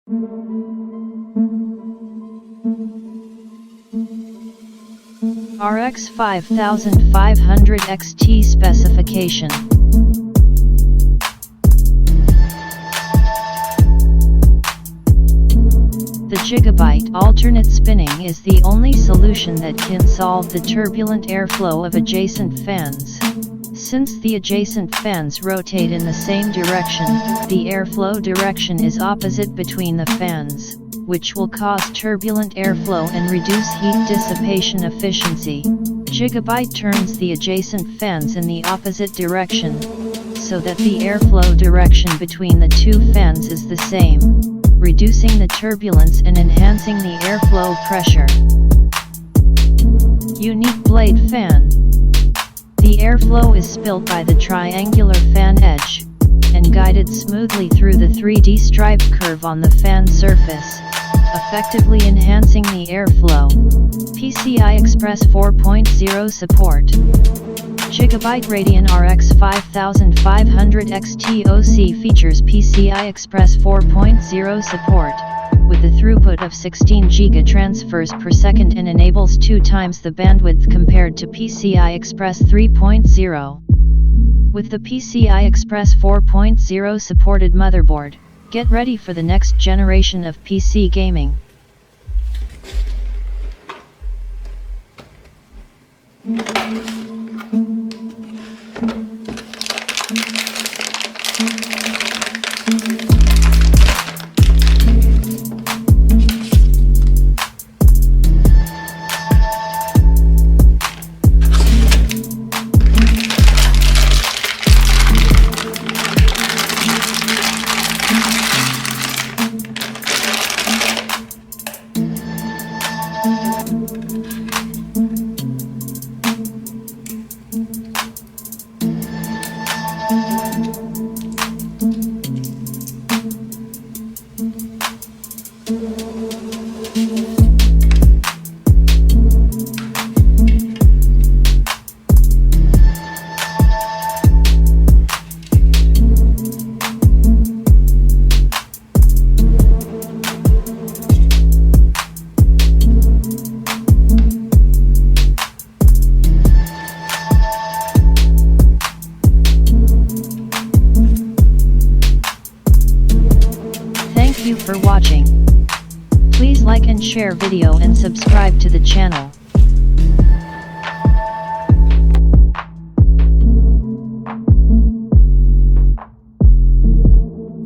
RX 5500 XT specification. The Gigabyte alternate spinning is the only solution that can solve the turbulent airflow of adjacent fans. Since the adjacent fans rotate in the same direction, the airflow direction is opposite between the fans, which will cause turbulent airflow and reduce heat dissipation efficiency. Gigabyte turns the adjacent fans in the opposite direction, so that the airflow direction between the two fans is the same, reducing the turbulence and enhancing the airflow pressure. Unique blade fan. The airflow is spilled by the triangular fan edge, and guided smoothly through the 3D striped curve on the fan surface, effectively enhancing the airflow. PCI Express 4.0 support. Gigabyte Radeon RX 5500 XT OC features PCI Express 4.0 support, with a throughput of 16 GB transfers per second and enables 2 times the bandwidth compared to PCI Express 3.0. With the PCI Express 4.0 supported motherboard, get ready for the next generation of PC gaming. Thank you for watching. Please like and share video and subscribe to the channel.